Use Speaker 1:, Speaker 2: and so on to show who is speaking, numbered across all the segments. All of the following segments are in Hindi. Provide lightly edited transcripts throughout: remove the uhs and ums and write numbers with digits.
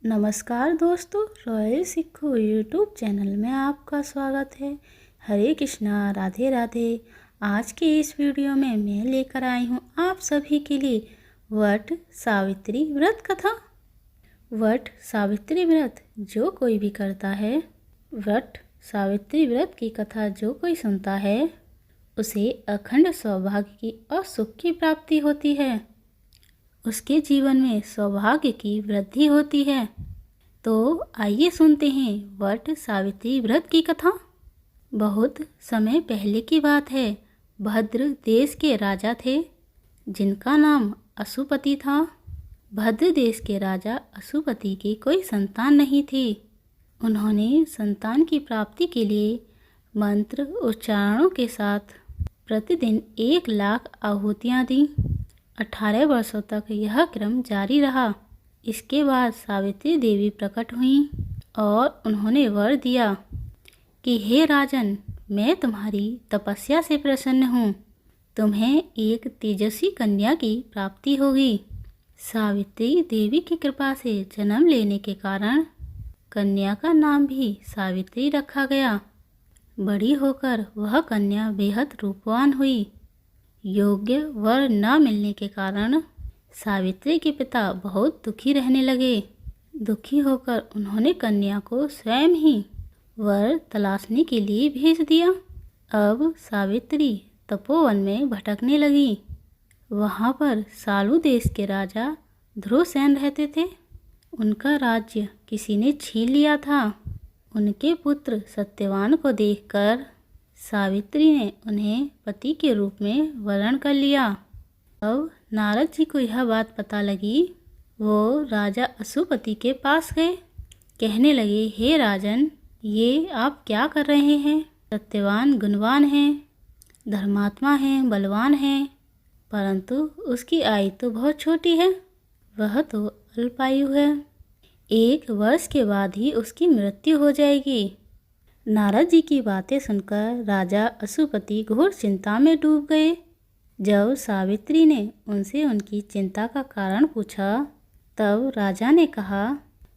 Speaker 1: नमस्कार दोस्तों, रॉयल सिक्खो यूट्यूब चैनल में आपका स्वागत है। हरे कृष्णा, राधे राधे। आज के इस वीडियो में मैं लेकर आई हूँ आप सभी के लिए वट सावित्री व्रत कथा। वट सावित्री व्रत जो कोई भी करता है, वट सावित्री व्रत की कथा जो कोई सुनता है, उसे अखंड सौभाग्य की और सुख की प्राप्ति होती है। उसके जीवन में सौभाग्य की वृद्धि होती है। तो आइए सुनते हैं वट सावित्री व्रत की कथा। बहुत समय पहले की बात है। भद्र देश के राजा थे जिनका नाम अशुपति था। भद्र देश के राजा अशुपति की कोई संतान नहीं थी। उन्होंने संतान की प्राप्ति के लिए मंत्र उच्चारणों के साथ प्रतिदिन 1,00,000 आहुतियाँ दी। 18 वर्षों तक यह क्रम जारी रहा। इसके बाद सावित्री देवी प्रकट हुईं और उन्होंने वर दिया कि हे राजन, मैं तुम्हारी तपस्या से प्रसन्न हूँ। तुम्हें एक तेजस्वी कन्या की प्राप्ति होगी। सावित्री देवी की कृपा से जन्म लेने के कारण कन्या का नाम भी सावित्री रखा गया। बड़ी होकर वह कन्या बेहद रूपवान हुई। योग्य वर न मिलने के कारण सावित्री के पिता बहुत दुखी रहने लगे। दुखी होकर उन्होंने कन्या को स्वयं ही वर तलाशने के लिए भेज दिया। अब सावित्री तपोवन में भटकने लगी। वहाँ पर सालू देश के राजा ध्रुवसेन रहते थे। उनका राज्य किसी ने छीन लिया था। उनके पुत्र सत्यवान को देखकर सावित्री ने उन्हें पति के रूप में वरण कर लिया। अब नारद जी को यह बात पता लगी। वो राजा अशुपति के पास गए। कहने लगे, हे राजन, ये आप क्या कर रहे हैं? सत्यवान गुणवान हैं, धर्मात्मा हैं, बलवान हैं, परंतु उसकी आयु तो बहुत छोटी है। वह तो अल्पायु है। 1 वर्ष के बाद ही उसकी मृत्यु हो जाएगी। नारद जी की बातें सुनकर राजा अशुपति घोर चिंता में डूब गए। जब सावित्री ने उनसे उनकी चिंता का कारण पूछा, तब राजा ने कहा,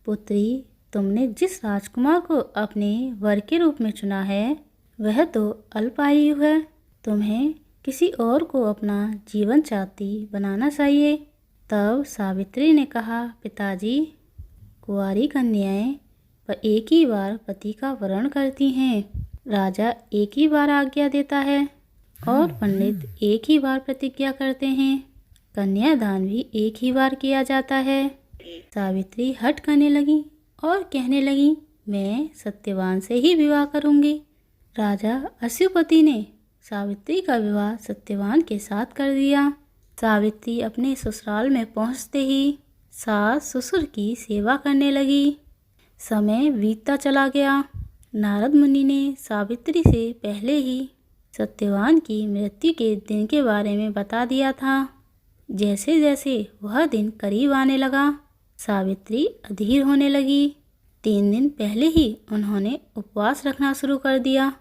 Speaker 1: पुत्री, तुमने जिस राजकुमार को अपने वर के रूप में चुना है, वह तो अल्पायु है। तुम्हें किसी और को अपना जीवन साथी बनाना चाहिए। तब सावित्री ने कहा, पिताजी, कुंवारी कन्याएं पर एक ही बार पति का वरण करती हैं। राजा एक ही बार आज्ञा देता है और पंडित एक ही बार प्रतिज्ञा करते हैं। कन्यादान भी एक ही बार किया जाता है। सावित्री हठ करने लगी और कहने लगी, मैं सत्यवान से ही विवाह करूंगी। राजा अशुपति ने सावित्री का विवाह सत्यवान के साथ कर दिया। सावित्री अपने ससुराल में पहुंचते ही सास ससुर की सेवा करने लगी। समय बीतता चला गया। नारद मुनि ने सावित्री से पहले ही सत्यवान की मृत्यु के दिन के बारे में बता दिया था। जैसे जैसे वह दिन करीब आने लगा, सावित्री अधीर होने लगी। 3 दिन पहले ही उन्होंने उपवास रखना शुरू कर दिया।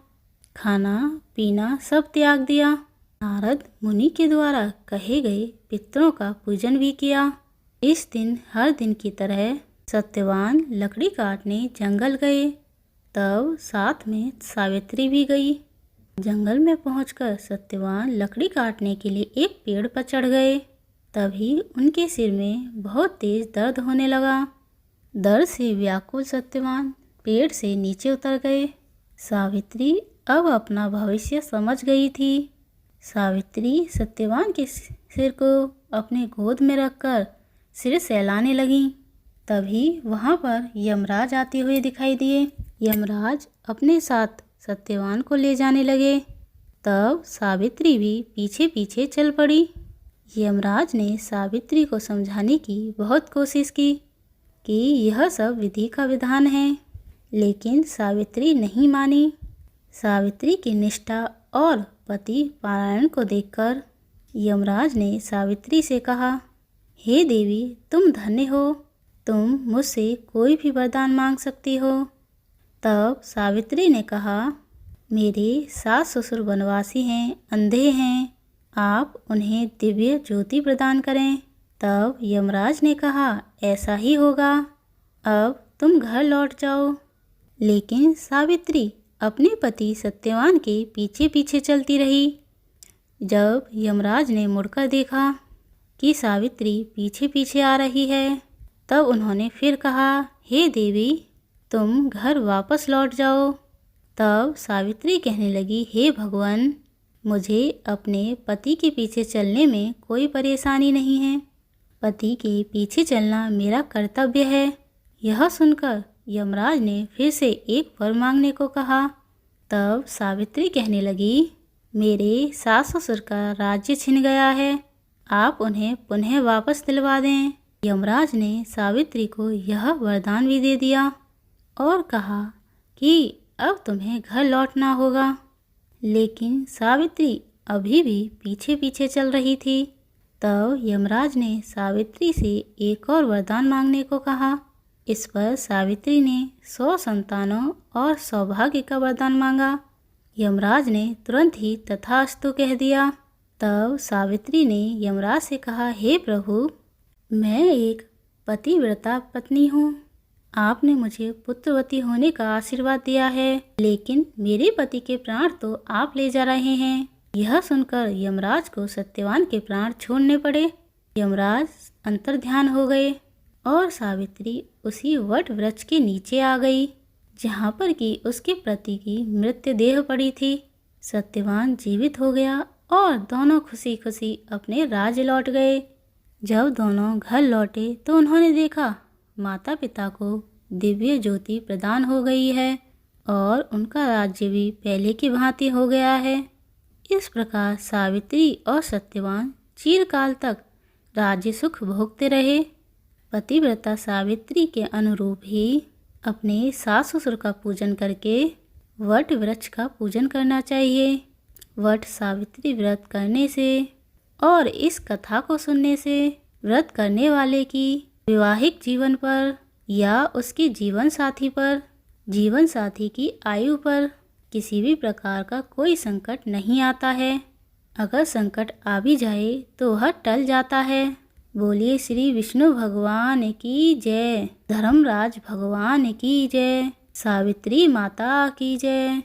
Speaker 1: खाना पीना सब त्याग दिया। नारद मुनि के द्वारा कहे गए पितरों का पूजन भी किया। इस दिन हर दिन की तरह सत्यवान लकड़ी काटने जंगल गए। तब साथ में सावित्री भी गई। जंगल में पहुंचकर सत्यवान लकड़ी काटने के लिए एक पेड़ पर चढ़ गए। तभी उनके सिर में बहुत तेज दर्द होने लगा। दर्द से व्याकुल सत्यवान पेड़ से नीचे उतर गए। सावित्री अब अपना भविष्य समझ गई थी। सावित्री सत्यवान के सिर को अपने गोद में रखकर सिर सहलाने लगी। तभी वहाँ पर यमराज आते हुए दिखाई दिए। यमराज अपने साथ सत्यवान को ले जाने लगे। तब सावित्री भी पीछे पीछे चल पड़ी। यमराज ने सावित्री को समझाने की बहुत कोशिश की कि यह सब विधि का विधान है, लेकिन सावित्री नहीं मानी। सावित्री की निष्ठा और पति पारायण को देखकर यमराज ने सावित्री से कहा, हे देवी, तुम धन्य हो। तुम मुझसे कोई भी वरदान मांग सकती हो। तब सावित्री ने कहा, मेरे सास ससुर वनवासी हैं, अंधे हैं, आप उन्हें दिव्य ज्योति प्रदान करें। तब यमराज ने कहा, ऐसा ही होगा। अब तुम घर लौट जाओ। लेकिन सावित्री अपने पति सत्यवान के पीछे पीछे चलती रही। जब यमराज ने मुड़कर देखा कि सावित्री पीछे पीछे आ रही है, तब उन्होंने फिर कहा, हे देवी, तुम घर वापस लौट जाओ। तब सावित्री कहने लगी, हे भगवान, मुझे अपने पति के पीछे चलने में कोई परेशानी नहीं है। पति के पीछे चलना मेरा कर्तव्य है। यह सुनकर यमराज ने फिर से एक वर मांगने को कहा। तब सावित्री कहने लगी, मेरे सास ससुर का राज्य छिन गया है, आप उन्हें पुनः वापस दिलवा दें। यमराज ने सावित्री को यह वरदान भी दे दिया और कहा कि अब तुम्हें घर लौटना होगा। लेकिन सावित्री अभी भी पीछे पीछे चल रही थी। तब यमराज ने सावित्री से एक और वरदान मांगने को कहा। इस पर सावित्री ने 100 संतानों और सौभाग्य का वरदान मांगा। यमराज ने तुरंत ही तथास्तु कह दिया। तब सावित्री ने यमराज से कहा, हे प्रभु, मैं एक पतिव्रता पत्नी हूँ। आपने मुझे पुत्रवती होने का आशीर्वाद दिया है, लेकिन मेरे पति के प्राण तो आप ले जा रहे हैं। यह सुनकर यमराज को सत्यवान के प्राण छोड़ने पड़े। यमराज अंतर्ध्यान हो गए और सावित्री उसी वट वृक्ष के नीचे आ गई, जहाँ पर कि उसके पति की मृत्यु देह पड़ी थी। सत्यवान जीवित हो गया और दोनों खुशी खुशी अपने राज्य लौट गए। जब दोनों घर लौटे तो उन्होंने देखा माता पिता को दिव्य ज्योति प्रदान हो गई है और उनका राज्य भी पहले की भांति हो गया है। इस प्रकार सावित्री और सत्यवान चिरकाल तक राज्य सुख भोगते रहे। पतिव्रता सावित्री के अनुरूप ही अपने सास ससुर का पूजन करके वट वृक्ष का पूजन करना चाहिए। वट सावित्री व्रत करने से और इस कथा को सुनने से व्रत करने वाले की वैवाहिक जीवन पर या उसके जीवन साथी की आयु पर किसी भी प्रकार का कोई संकट नहीं आता है। अगर संकट आ भी जाए तो वह टल जाता है। बोलिए श्री विष्णु भगवान की जय, धर्मराज भगवान की जय, सावित्री माता की जय।